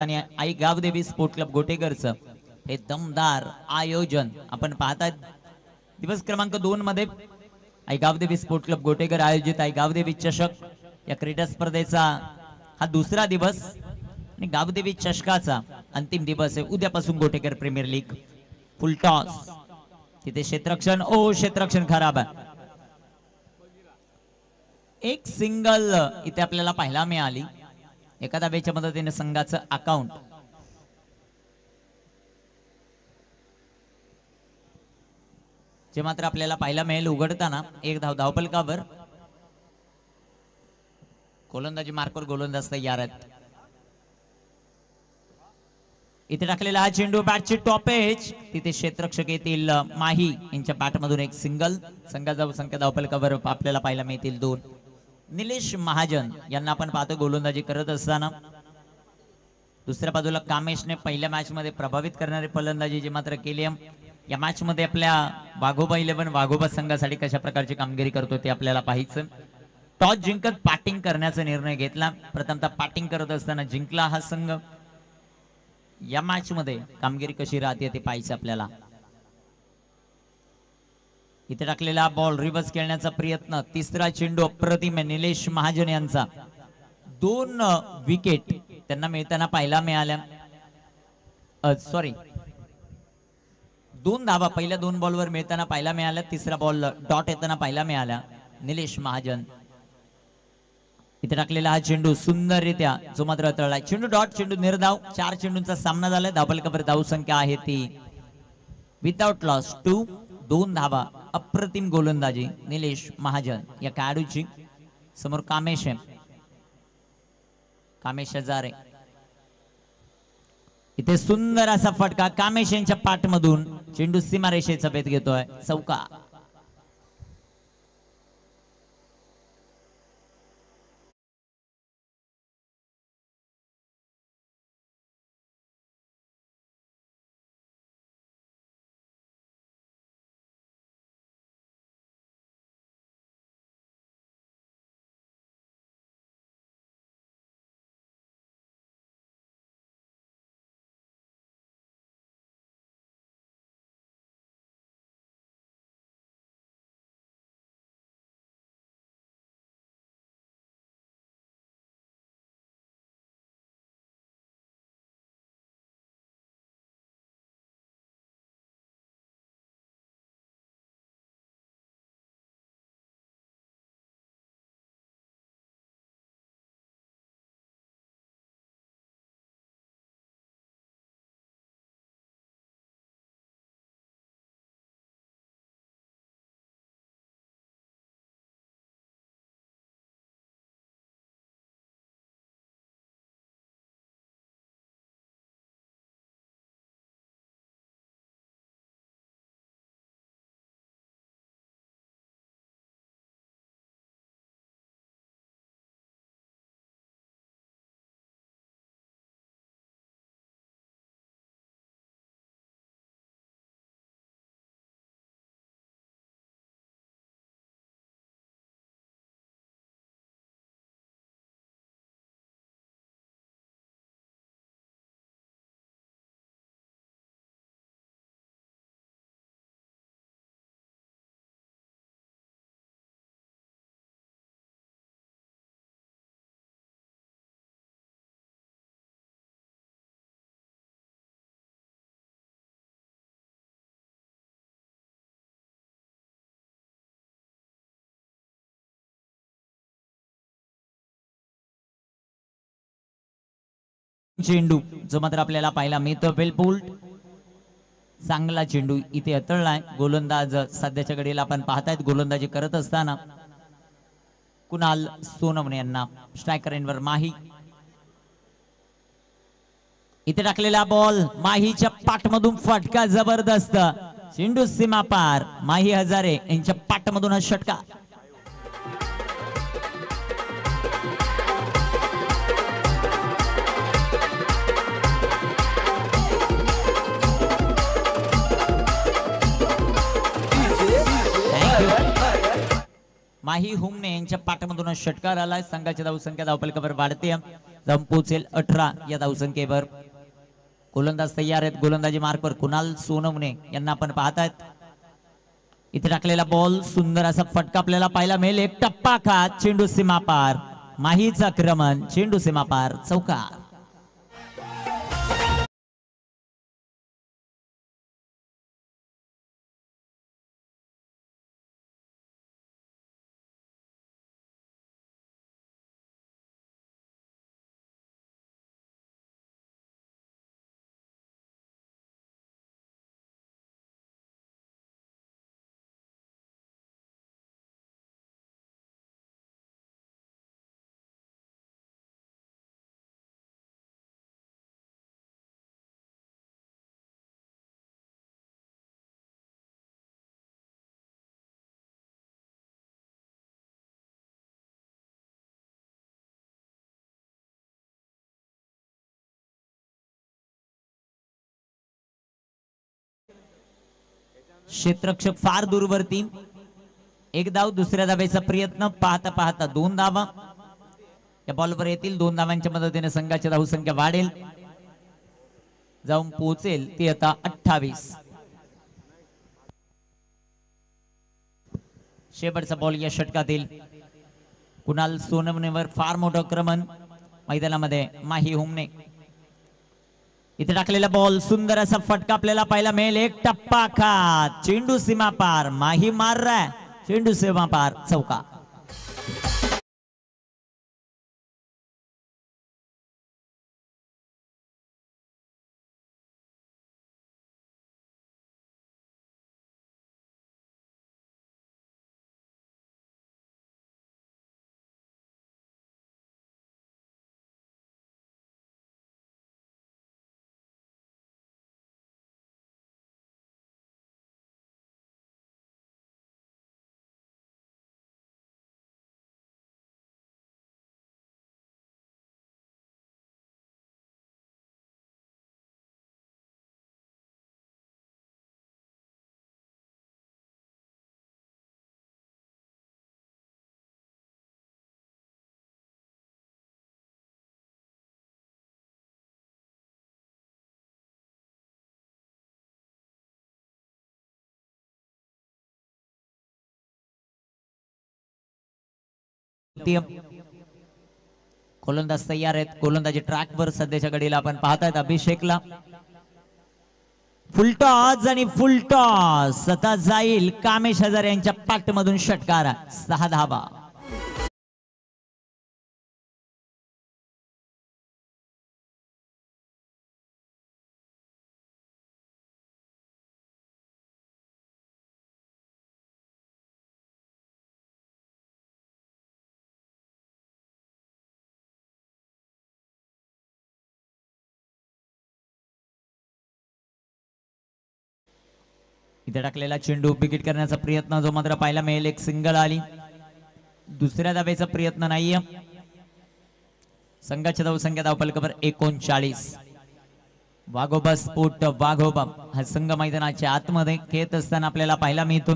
आणि आई Gavdevi sport club गोटेकरचं हे दमदार आयोजन आपण पाहतात. दिवस क्रमांक 2 मध्ये आई गावदेवी स्पोर्ट क्लब गोटेकर आयोजित आई गावदेवी चषक या क्रीडा स्पर्धेचा हा दुसरा दिवस आणि गावदेवी चषकाचा अंतिम दिवस आहे. उद्यापासून Gotekar premier league full toss. तिथे क्षेत्ररक्षण क्षेत्ररक्षण खराब आहे. एक सिंगल इथे आपल्याला पाहायला मिळाली. एका धावेच्या मदतीने संघाचं अकाउंट जे मात्र आपल्याला पाहायला मिळेल उघडताना एक धाव धावफलकावर गोलंदाजी मार्कवर गोलंदाज तयार आहेत. इथे टाकलेला हा चेंडू बॅटची टॉप एज. तिथे क्षेत्ररक्षक येतील माही यांच्या बॅटमधून एक सिंगल. संघाचा संख्या धावफलकावर आपल्याला पाहायला मिळतील 2. निलेश महाजन यांना आपण पाहतो गोलंदाजी करत असताना. दुसऱ्या बाजूला कामेशने पहिल्या मॅच मध्ये प्रभावित करणारी फलंदाजी जी मात्र केली. या मॅच मध्ये आपल्या वाघोबा 11 वाघोबा संघासाठी कशा प्रकारची कामगिरी करतो ते आपल्याला पाहायचं. टॉस जिंकत बॅटिंग करण्याचा निर्णय घेतला. प्रथमतः बॅटिंग करत असताना जिंकला हा संघ. या मॅच मध्ये कामगिरी कशी राहते ते पाहायचं आपल्याला. इथे टाकलेला बॉल रिव्हर्स खेळण्याचा प्रयत्न. तिसरा चेंडू अप्रतिम निलेश महाजन यांचा. 2 विकेट त्यांना मिळताना पाहायला मिळाल्या. सॉरी 2 धावा पहिल्या 2 बॉलवर मिळताना पाहायला मिळाल्या. तिसरा बॉल डॉट येताना पाहायला मिळाला निलेश महाजन. इथे टाकलेला हा चेंडू सुंदररित्या जो मात्र तळला. चेंडू डॉट चेंडू निर्धाव. 4 चेंडूंचा सामना झालाय. धावफलकावर धाव संख्या आहे ती विदाउट लॉस 2. 2 धावा. अप्रतिम गोलंदाजी निलेश महाजन या खेळाडूची. समोर कामेश आहे. कामेश हजारे. इथे सुंदर असा फटका कामेश यांच्या पाठमधून. चेंडू सीमारेषेचा भेद घेतोय. चौका. चेंडू जो मात्र आपल्याला पाहायला मिळतो वेल पुल्ड. चांगला चेंडू इथे अतळलाय. गोलंदाज सध्याच्या घडीला आपण पाहतायत गोलंदाजी करत असताना कुणाल सोनवणे यांना. स्ट्रायकर एंडवर माही. इथे टाकलेला बॉल माहीच्या पाठमधून फटका जबरदस्त. चेंडू सीमा पार. माही हजारे यांच्या पाठमधून हा षटका. माही हुमने यांच्या पाठमधून षटकार आलाय. संघाची धावसंख्या धावफलकावर वाढते. जाऊन पोहोचेल 18 या धावसंख्येवर. गोलंदाज तयार आहेत. गोलंदाजी मार्कवर कुणाल सोनवणे यांना आपण पाहतायत. इथे टाकलेला बॉल सुंदर असा फटका आपल्याला पाहायला मिळेल. एक टप्पा खात चेंडू सीमापार. माहीचं आक्रमण चेंडू सीमापार चौकार. क्षेत्ररक्षक फार दूरवरती. एक धाव दुसऱ्या धावेचा प्रयत्न. पाहता पाहता 2 धावा या बॉलवर येतील. 2 धावांच्या मदतीने संघाची धावसंख्या वाढेल. जाऊन पोहोचेल ती आता 28. शेवटचा बॉल या षटकातील. कुणाल सोनवणेवर फार मोठं आक्रमण मैदानामध्ये माही हुमणे. इथे टाकलेला बॉल सुंदर असा फटका आपल्याला पाहायला मिळेल. एक टप्पा खात चेंडू सीमा पार. माही मार रहा है चेंडू सीमा पार चौका. गोलंदाज तयार आहेत. गोलंदाजी ट्रॅकवर सध्याच्या घडीला आपण पाहतायत. अभिषेकला फुलटॉस आणि फुलटॉस स्वतः जाईल. कामेश हजारे यांच्या पाठमधून षटकार. 6 धावा. इथे टाकलेला चेंडू विकेट करण्याचा प्रयत्न जो मात्र पाहायला मिळेल. एक सिंगल आली. दुसऱ्या धावेचा प्रयत्न नाहीये. संघाच्या धावसंख्या धावफलकावर 39. वाघोबा स्पोर्ट वाघोबा हा संघ मैदानाच्या आतमध्ये खेळत असताना आपल्याला पाहायला मिळतो.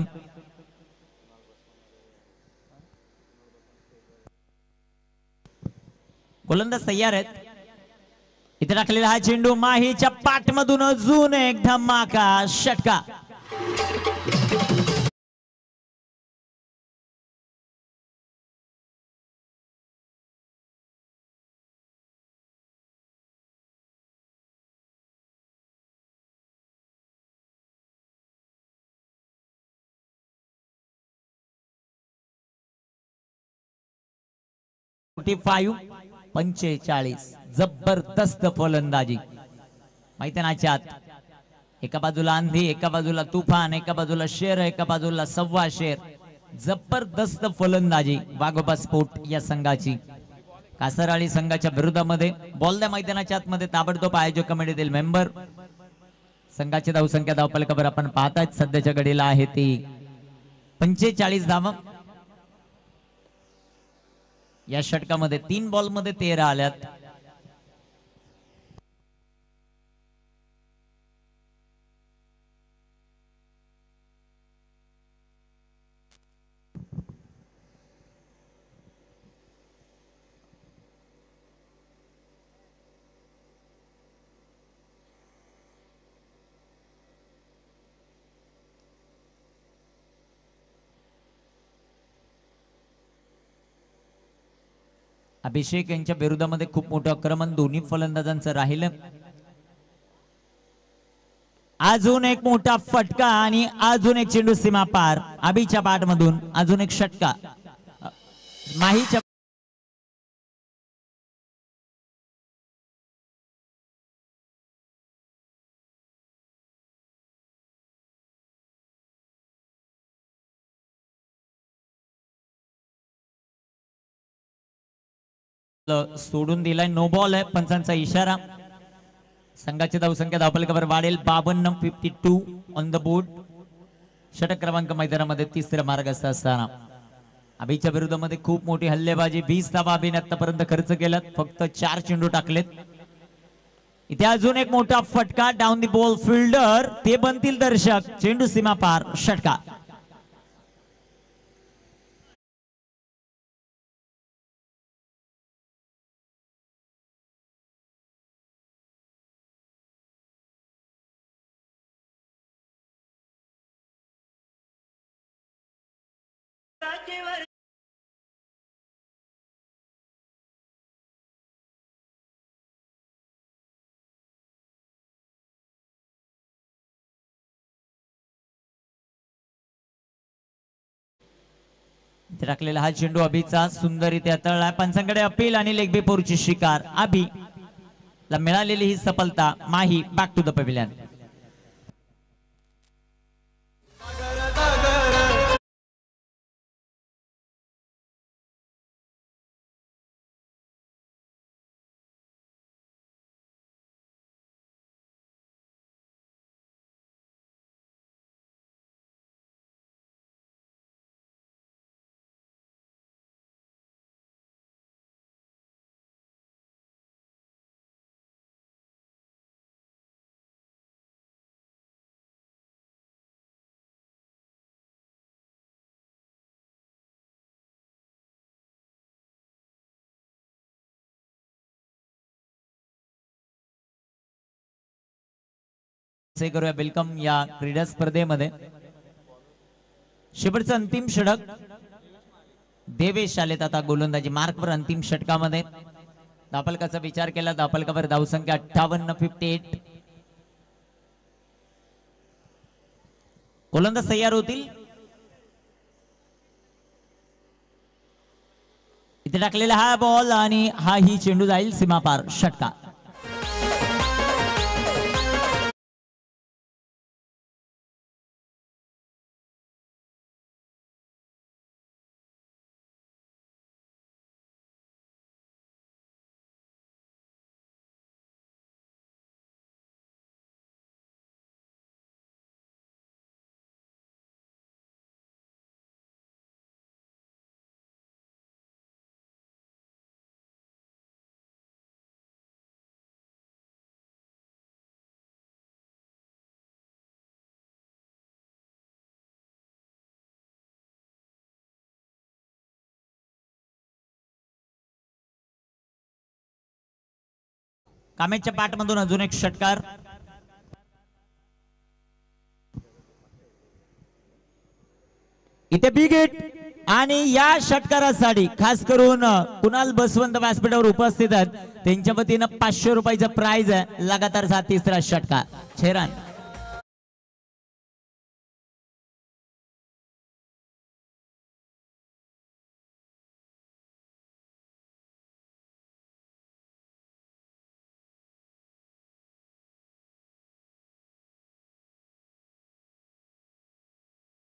गोलंदाज तयार आहेत. इथे टाकलेला हा चेंडू माहीच्या पाठमधून अजून एक धमाका षटका. $45. जबरदस्त फलंदाजी मैदानाच्या आत. एका बाजूला आंधी, एका बाजूला तुफान, एका बाजूला शेर, एका बाजूला सव्वा शेर. जबरदस्त फलंदाजी वाघोबा स्पोर्ट या संघाची. कासरवाडी संघाच्या विरोधामध्ये बॉल द्या मैदानाच्या आतमध्ये ताबडतोब आयोजक कमिटीतील मेंबर. संघाची धावसंख्या धावफलकावर आपण पाहतायत सध्याच्या घडीला आहे ती 45 धावा. या षटकामध्ये 3 बॉल मध्ये 13 आल्यात. अभिषेक यांच्या विरोधामध्ये खूप मोठं आक्रमण दोन्ही फलंदाजांचं राहिलं. अजून एक मोठा फटका आणि अजून एक चेंडू सीमा पार. अभिच्या बॅट मधून अजून एक षटका. माहीच्या सोडून दिलाय. नो बॉल आहे. पंचांचा इशारा. संघाची धावसंख्या धावफलकावर वाढेल. 52 ऑन द बोर्ड. षटक क्रमांक मैदानामध्ये तिसऱ्या मार्गस्थ असताना अभिच्या विरोधामध्ये खूप मोठी हल्लेबाजी. 20 धावा अभिने आतापर्यंत खर्च केल्यात. फक्त 4 चेंडू टाकलेत. इथे अजून एक मोठा फटका. Down the ball fielder. ते बनतील दर्शक. चेंडू सीमा पार. षटका. टाकलेला हा चेंडू अभिचा सुंदररित्या तळला. पंचांकडे अपील आणि लेग बिफोरची शिकार. अभि ला मिळालेली ही सफलता. माही बॅक टू द पॅव्हिलियन. करूया वेलकम या क्रीडा स्पर्धेमध्ये. शेवटचं अंतिम षटक. देवेश आलेत आता गोलंदाजी मार्कवर. अंतिम षटकामध्ये धावफलकाचा विचार केला. धावफलकावर धावसंख्या 58. गोलंदाज तयार होतील. इथे टाकलेला हा बॉल आणि हा ही चेंडू जाईल सीमापार. षटका. कामेच्या बॅट मधून अजून एक षटकार. इथे बिग हिट आणि या षटकारासाठी खास करून कुणाल बसवंत व्यासपीठावर उपस्थित आहेत त्यांच्या वतीनं 500 रुपयाचा प्राइज आहे. लगातार 3रा षटकार. 6 रन.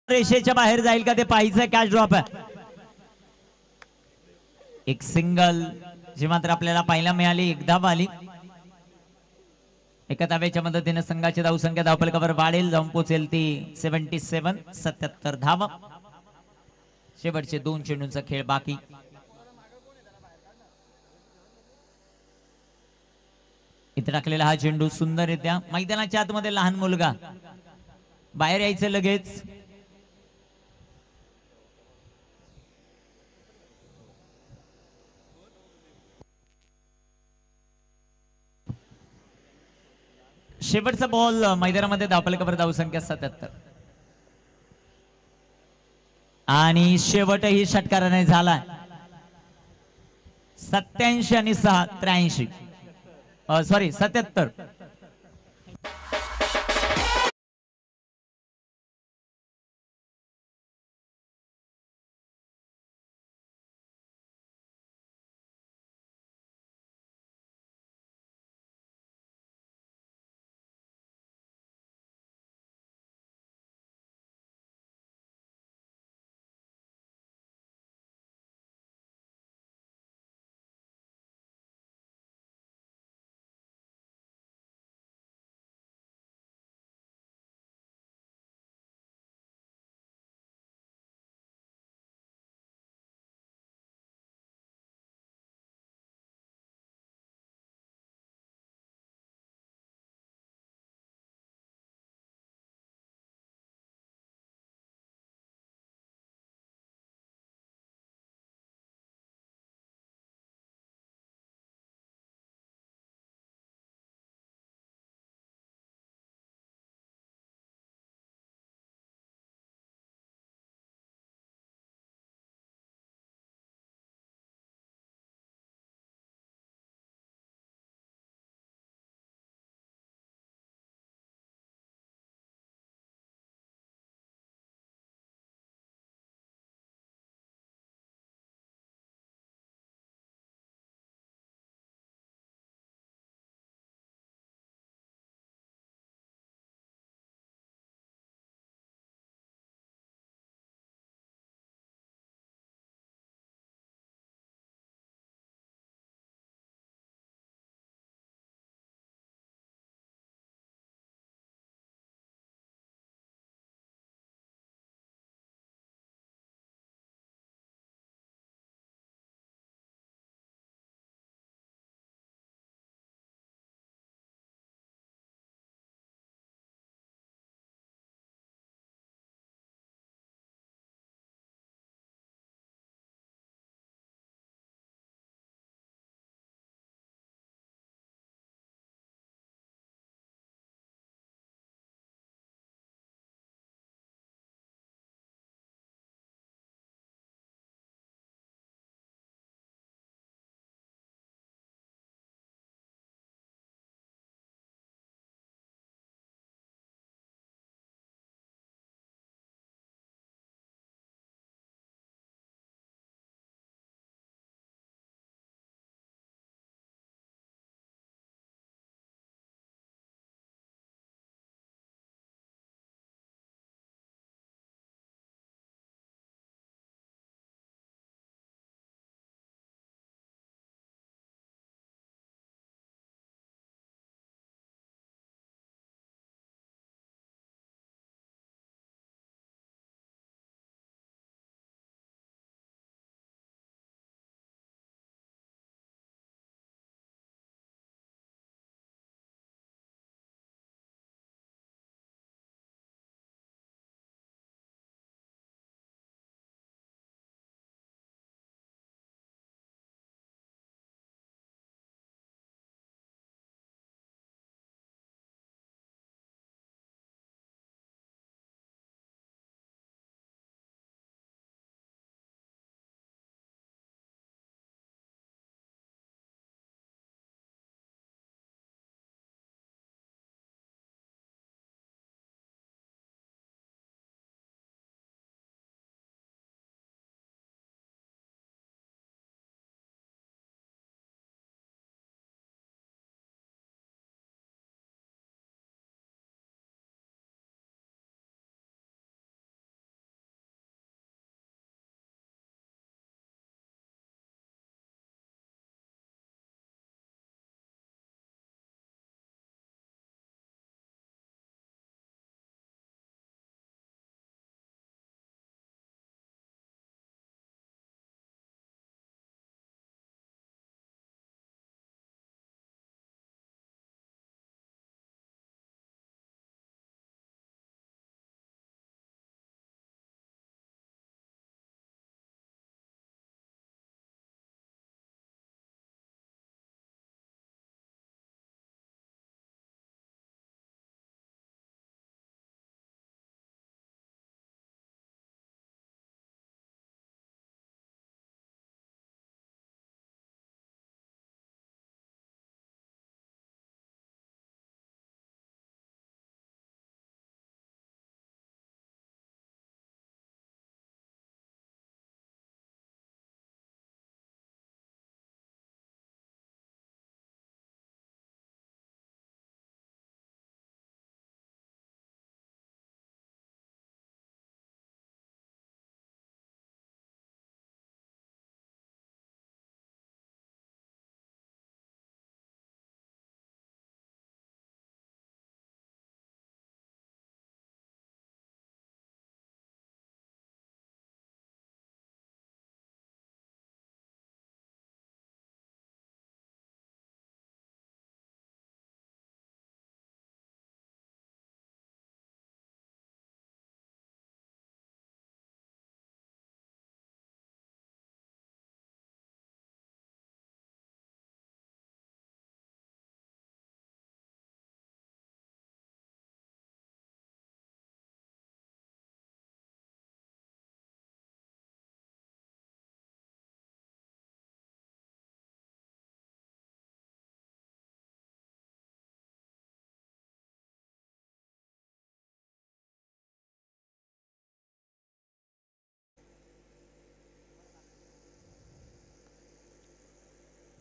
रेषेच्या बाहेर जाईल का ते पाहायचं. कॅच ड्रॉप आहे. एक सिंगल जी मात्र आपल्याला पाहायला मिळाली. एक धाव आली. एका धावेच्या मदतीने संघाची धावसंख्या धावफलकावर वाढेल. जाऊन पोहोचेल ती 77 धावा. शेवटचे 2 चेंडूंचा खेळ बाकी. इथे टाकलेला हा चेंडू सुंदररित्या मैदानाच्या आतमध्ये. लहान मुलगा बाहेर यायचं लगेच. शेवटचा बॉल मैदानामध्ये. धावफलकावर धावसंख्या 77 आणि शेवटही षटकाराने झाला. 87 आणि 6 83 सॉरी 77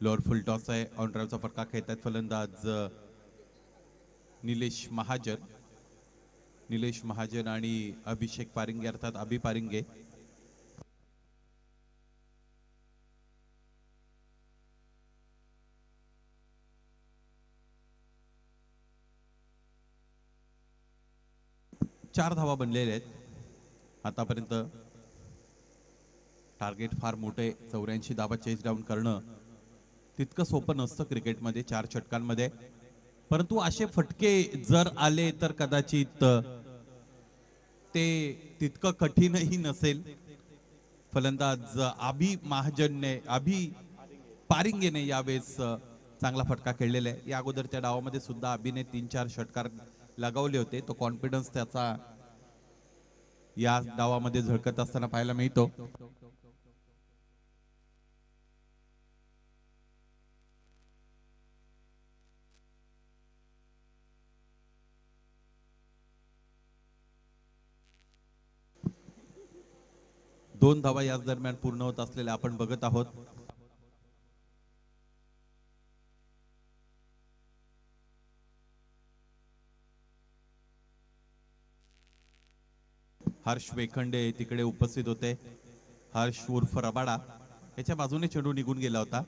लोअर फुल टॉस आहे. ऑन ड्राईव्हचा फटका खेळतात फलंदाज निलेश महाजन. निलेश महाजन आणि अभिषेक पारिंगे अर्थात अभि पारिंगे. चार धावा बनलेल्या आहेत आतापर्यंत. टार्गेट फार मोठे 84 धावा चेस डाऊन करणं तितकं सोपं नसतं क्रिकेटमध्ये 4 षटकांमध्ये. परंतु असे फटके जर आले तर कदाचित ते तितकं कठीणही नसेल. फलंदाज अभि पारिंगेने यावेळेस चांगला फटका खेळलेला आहे. या अगोदरच्या डावामध्ये सुद्धा अभिने 3-4 षटकार लगावले होते. तो कॉन्फिडन्स त्याचा या डावामध्ये झळकत असताना पाहायला मिळतो. दोन धावा याच दरम्यान पूर्ण होत असलेल्या आपण बघत आहोत. हर्ष वेखंडे तिकडे उपस्थित होते. हर्ष उर्फ रबाडा याच्या बाजूने चेंडू निघून गेला होता.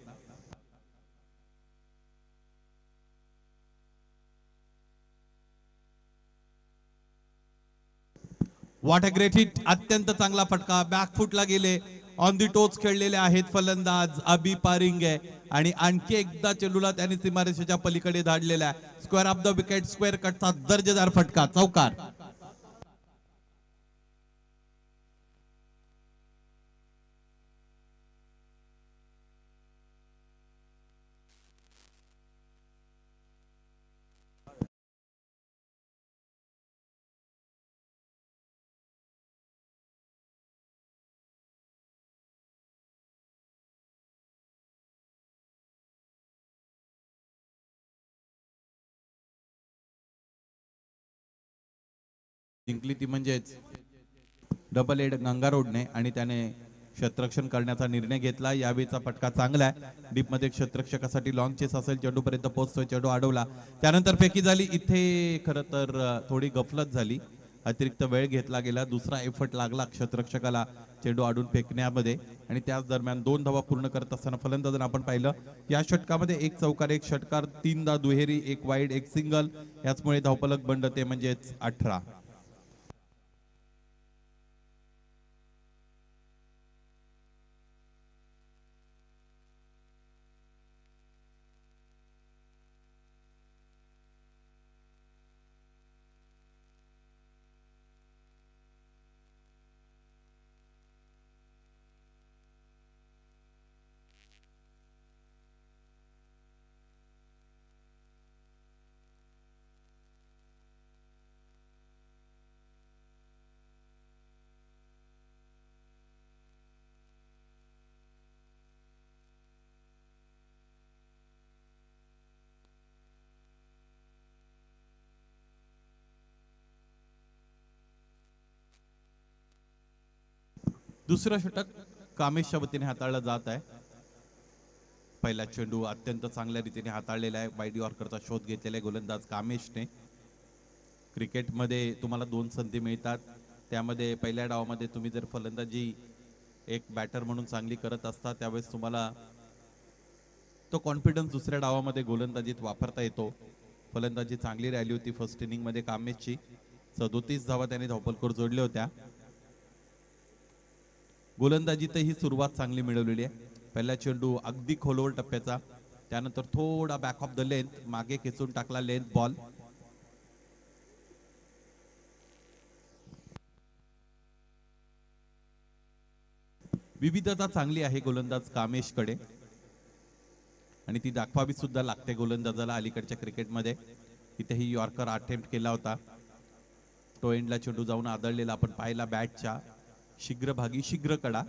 What a great hit. अत्यंत चांगला फटका. बॅकफुटला गेले. ऑन दी टोच खेळलेले आहेत फलंदाज अभि पारिंगे आणि आणखी एकदा चेंडूला त्यांनी सीमारेषेच्या पलीकडे धाडलेला आहे. Square of the wicket. Square कटचा दर्जेदार फटका. चौकार. जिंकली ती म्हणजेच डबल एड गंगारोडने आणि त्याने क्षेत्ररक्षण करण्याचा निर्णय घेतला. यावेळीचा फटका चांगला आहे. डीप मध्ये क्षेत्ररक्षकासाठी लॉंग चेस असेल. चेंडू पर्यंत पोहोचतोय. चेंडू अडवला. त्यानंतर फेकी झाली. इथे खर तर थोडी गफलत झाली. अतिरिक्त वेळ घेतला गेला. दुसरा एफर्ट लागला क्षेत्ररक्षकाला चेंडू अडून फेकण्यामध्ये आणि त्याच दरम्यान 2 धावा पूर्ण करत असताना फलंदाजांना आपण पाहिलं या षटकामध्ये 1 चौकार 1 षटकार 3दा दुहेरी 1 वाईड 1 सिंगल. याचमुळे धावफलक बनते म्हणजेच 18. दुसरं षटक कामेशच्या वतीने हाताळलं जात आहे. पहिला चेंडू अत्यंत चांगल्या रीतीने हाताळलेला आहे. वाईड यॉर्करचा शोध घेतलेला आहे गोलंदाज कामेशने. क्रिकेटमध्ये तुम्हाला 2 संधी मिळतात. त्यामध्ये पहिल्या डावामध्ये तुम्ही जर फलंदाजी एक बॅटर म्हणून चांगली करत असता त्यावेळेस तुम्हाला तो कॉन्फिडन्स दुसऱ्या डावामध्ये गोलंदाजीत वापरता येतो. फलंदाजी चांगली राहिली होती फर्स्ट इनिंग मध्ये कामेशची. 37 धावा त्याने धावफलकावर जोडल्या होत्या. गोलंदाजीतही सुरुवात चांगली मिळवलेली आहे. पहिला चेंडू अगदी खोलवर टप्प्याचा. त्यानंतर थोडा बॅक ऑफ द लेंथ मागे खेचून टाकला लेंथ बॉल. विविधता चांगली आहे गोलंदाज कामेशकडे आणि ती दाखवावी सुद्धा लागते गोलंदाजाला अलीकडच्या क्रिकेटमध्ये. इथेही यॉर्कर अटेम्प्ट केला होता. तो एंडला चेंडू जाऊन आदळलेला आपण पाहिला बॅटच्या शीघ्रभागी शीघ्र कडा.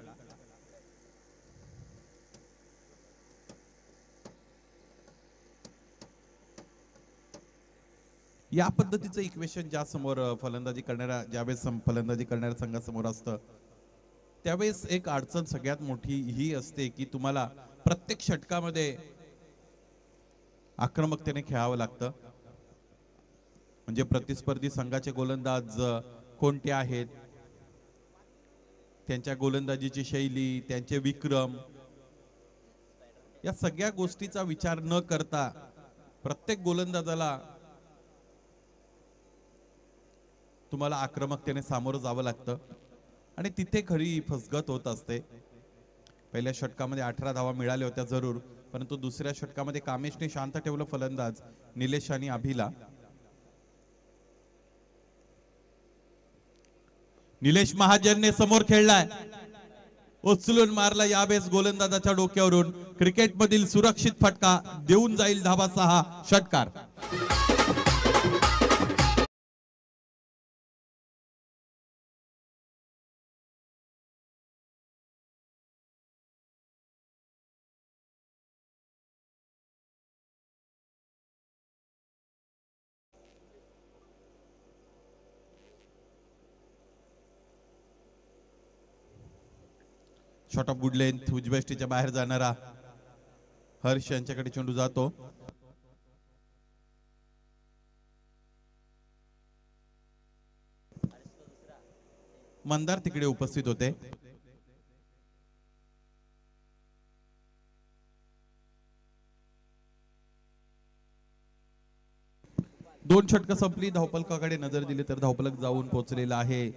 या पद्धतीचं इक्वेशन ज्या समोर फलंदाजी करणाऱ्या ज्यावेळेस फलंदाजी करणाऱ्या संघासमोर असतं त्यावेळेस एक अडचण सगळ्यात मोठी ही असते की तुम्हाला प्रत्येक षटकामध्ये आक्रमकतेने खेळावं लागतं. म्हणजे प्रतिस्पर्धी संघाचे गोलंदाज कोणते आहेत, त्यांच्या गोलंदाजीची शैली, त्यांचे विक्रम, या सगळ्या गोष्टीचा विचार न करता प्रत्येक गोलंदाजाला तुम्हाला आक्रमकतेने सामोरं जावं लागतं आणि तिथे खरी फसगत होत असते. पहिल्या षटकामध्ये 18 धावा मिळाल्या होत्या जरूर, परंतु दुसऱ्या षटकामध्ये कामेशने शांत ठेवलं फलंदाज निलेश आणि अभिला. निलेश महाजनने समोर खेळलाय, उचलून मारला यावेळेस गोलंदाजाच्या डोक्यावरून. क्रिकेट मधील सुरक्षित फटका देऊन जाईल धावा 6. षटकार. शॉट ऑफ गुड लेंथ, उजव्या यष्टीच्या बाहेर जाणारा हर्ष यांच्याकडे चेंडू जातो. मंदार तिकडे उपस्थित होते. दोन षटकं संपली. धावफलकाकडे नजर दिली तर धावफलक जाऊन पोहोचलेला आहे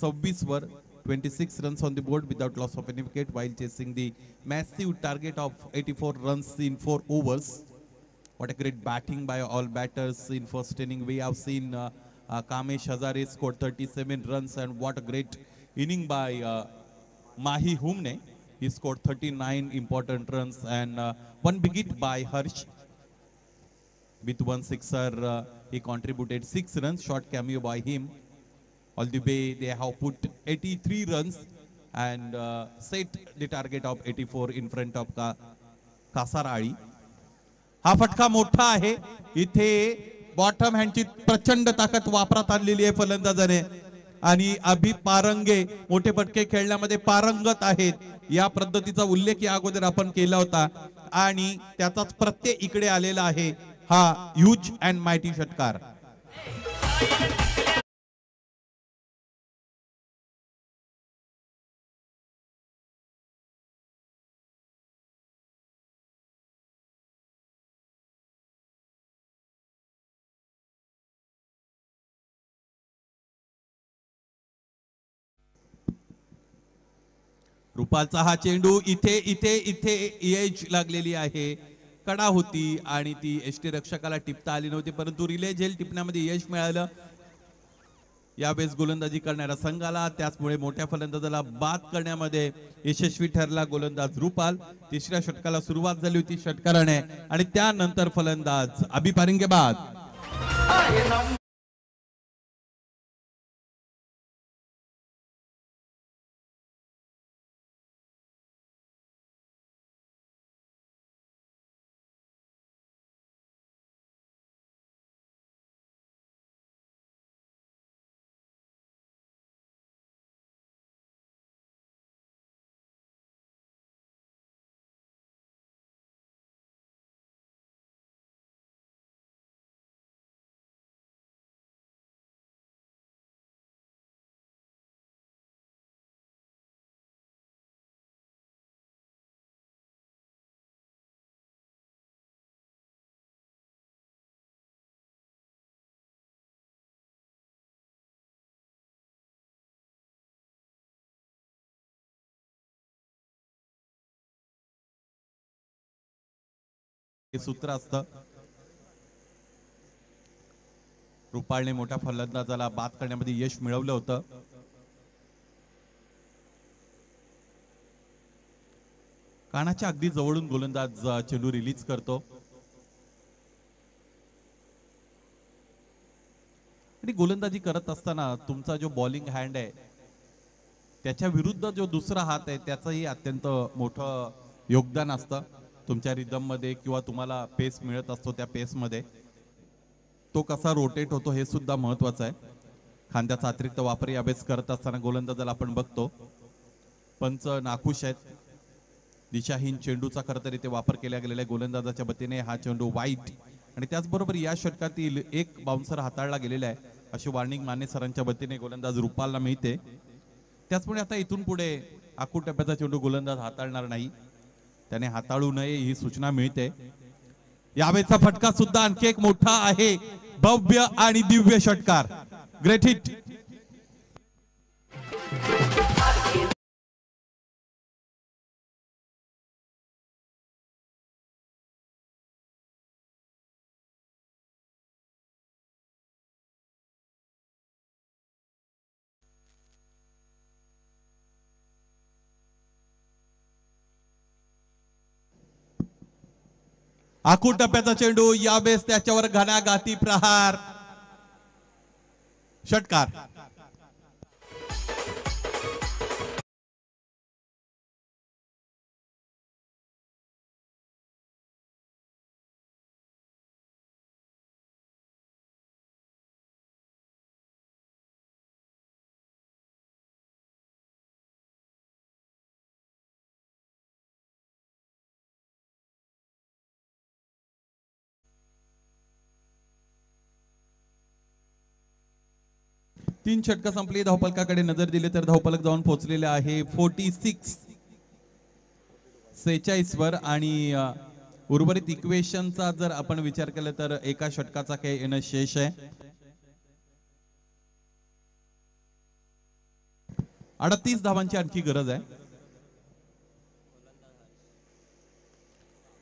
26 वर. 26 runs on the board without loss of any wicket while chasing the massive target of 84 runs in 4 overs. What a great batting by all batters in first inning. We have seen Kamesh Hazare scored 37 runs, and what a great inning by Mahi Humne. He scored 39 important runs, and one big hit by Harsh. With one sixer, he contributed 6 runs. Short cameo by him. All the way they have put 83 runs and set the target of 84 in front of कासाराळी. हा फटका मोठा आहे. इथे bottom हँडची प्रचंड ताकद वापरात आणलेली आहे फलंदाजाने, आणि अभि पारंगे मोठे फटके खेळण्यामध्ये पारंगत आहेत. या पद्धतीचा उल्लेख या अगोदर आपण केला होता आणि त्याचाच प्रत्यय इकडे आलेला आहे. हा ह्यूज अँड मायटी षटकार. रुपालचा हा चेंडू इथे इथे इथे एज लागलेली आहे. कडा होती आणि ती एसटी रक्षकाला टिपता आली नव्हती, परंतु रिले झेल टिपण्यामध्ये यश मिळालं यावेळेस गोलंदाजी करणाऱ्या संघाला. त्याचमुळे मोठ्या फलंदाजाला बाद करण्यामध्ये यशस्वी ठरला गोलंदाज रुपाल. तिसऱ्या षटकाला सुरुवात झाली होती षटकाराने आणि त्यानंतर फलंदाज अभि पारंगे बाद. सूत्र असतं. रुपालने मोठ्या फलंदाजाला बाद करण्यामध्ये यश मिळवलं होतं. कानाच्या अगदी जवळून गोलंदाज चेंडू रिलीज करतो आणि गोलंदाजी करत असताना तुमचा जो बॉलिंग हँड आहे त्याच्या विरुद्ध जो दुसरा हात आहे त्याचंही अत्यंत मोठं योगदान असतं तुमच्या रिदम मध्ये, किंवा तुम्हाला पेस मिळत असतो त्या पेस मध्ये तो कसा रोटेट होतो हे सुद्धा महत्वाचं आहे. खांद्याचा अतिरिक्त वापर यावेळेस करत असताना गोलंदाजाला आपण बघतो. पंच नाखुश आहेत. दिशाहीन चेंडूचा खरं तर इथे वापर केला गेलेला आहे गोलंदाजाच्या वतीने. हा चेंडू वाईट आणि त्याचबरोबर या षटकातील एक बाउन्सर हाताळला गेलेला आहे अशी वॉर्निंग माने सरांच्या वतीने गोलंदाज रुपालला मिळते. त्याचमुळे आता इथून पुढे आखूड टप्प्याचा चेंडू गोलंदाज हाताळणार नाही, त्याने हाताळू नये ही सूचना मिळते. यावेळेचा फटका सुद्धा आणखी एक मोठा आहे, भव्य आणि दिव्य षटकार. Great hit. आखूड टप्प्याचा चेंडू, यावेळेस त्याच्यावर घणाघाती प्रहार. षटकार. तीन षटक संपली. धावफलकाकडे नजर दिली तर धावफलक जाऊन पोहोचलेले आहे 46 वर आणि उर्वरित इक्वेशनचा जर आपण विचार केला तर एका षटकाचा खेळ येणं शेष आहे. 38 धावांची आणखी गरज आहे.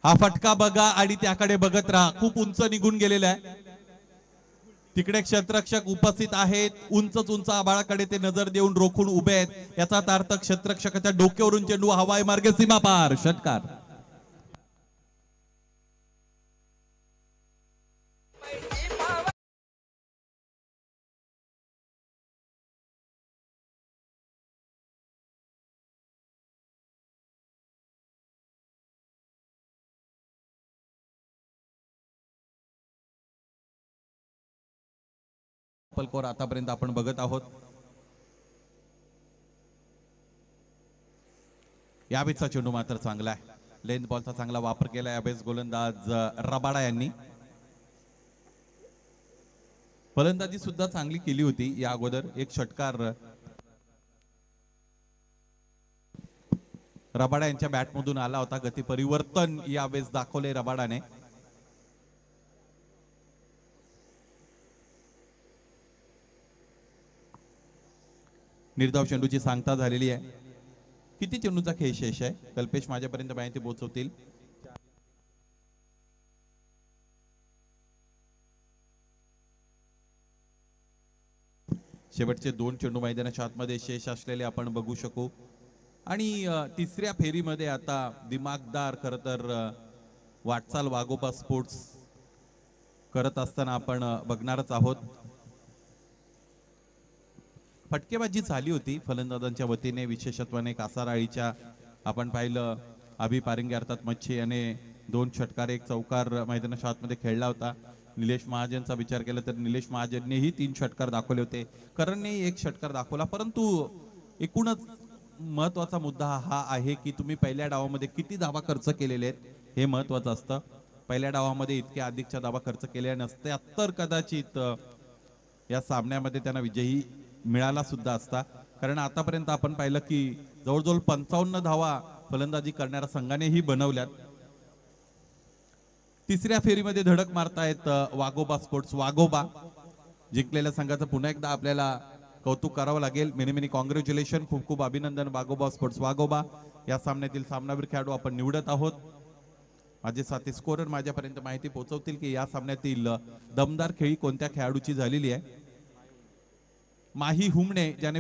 हा फटका बघा आणि त्याकडे बघत राहा. खूप उंच निघून गेलेला आहे. तिकडे क्षेत्ररक्षक उपस्थित आहेत. उंच आभाळाकडे ते नजर देऊन रोखून उभे आहेत. याचा अर्थ क्षेत्ररक्षकाच्या डोक्यावरून चेंडू हवाई मार्गे सीमा पार. षटकार. पलकोर आतापर्यंत आपण बघत आहोत. यावेळेचा चेंडू मात्र चांगला आहे. लेंथ बॉलचा चांगला वापर केला यावेळेस गोलंदाज रबाडा यांनी. फलंदाजी सुद्धा चांगली केली होती या अगोदर. एक षटकार रबाडा यांच्या बॅटमधून आला होता. गती परिवर्तन यावेळेस दाखवले रबाडाने. निर्धाव चेंडूची सांगता झालेली आहे. किती चेंडूचा खेळ शेष आहे कल्पेश माझ्यापर्यंत माहिती पोहोचवतील. शेवटचे 2 चेंडू मैदानाच्या आतमध्ये शेष असलेले आपण बघू शकू. आणि तिसऱ्या फेरीमध्ये आता दिमागदार खर तर वाटचाल वाघोबा स्पोर्ट्स करत असताना आपण बघणारच आहोत. फटकेबाजी झाली होती फलंदाजांच्या वतीने, विशेषत्वाने कासाराळीच्या. आपण पाहिलं अभि पारिंगे अर्थात मच्छी याने 2 षटकार 1 चौकार मैदानाच्या आतमध्ये खेळला होता. निलेश महाजनचा विचार केला तर निलेश महाजननेही 3 षटकार दाखवले होते. करणने 1 षटकार दाखवला. परंतु एकूणच महत्वाचा मुद्दा हा आहे की तुम्ही पहिल्या डावामध्ये किती धावा खर्च केलेले आहेत हे महत्वाचं असतं. पहिल्या डावामध्ये इतक्या अधिकच्या धावा खर्च केल्या नसत्या तर कदाचित या सामन्यामध्ये त्यांना विजयी मिळाला सुद्धा असता. कारण आतापर्यंत आपण पाहिलं की जवळजवळ 55 धावा फलंदाजी करणाऱ्या संघानेही बनवल्यात. तिसऱ्या फेरीमध्ये धडक मारतायत वाघोबा स्पोर्ट्स. वाघोबा जिंकलेल्या संघाचं पुन्हा एकदा आपल्याला कौतुक करावं लागेल. Many many congratulation. खूप खूप अभिनंदन वाघोबा स्पोर्ट्स वाघोबा. या सामन्यातील सामनावीर खेळाडू आपण निवडत आहोत. माझे साथी स्कोरर माझ्यापर्यंत माहिती पोहोचवतील की या सामन्यातील दमदार खेळी कोणत्या खेळाडूची झालेली आहे. माही हुमणे ज्याने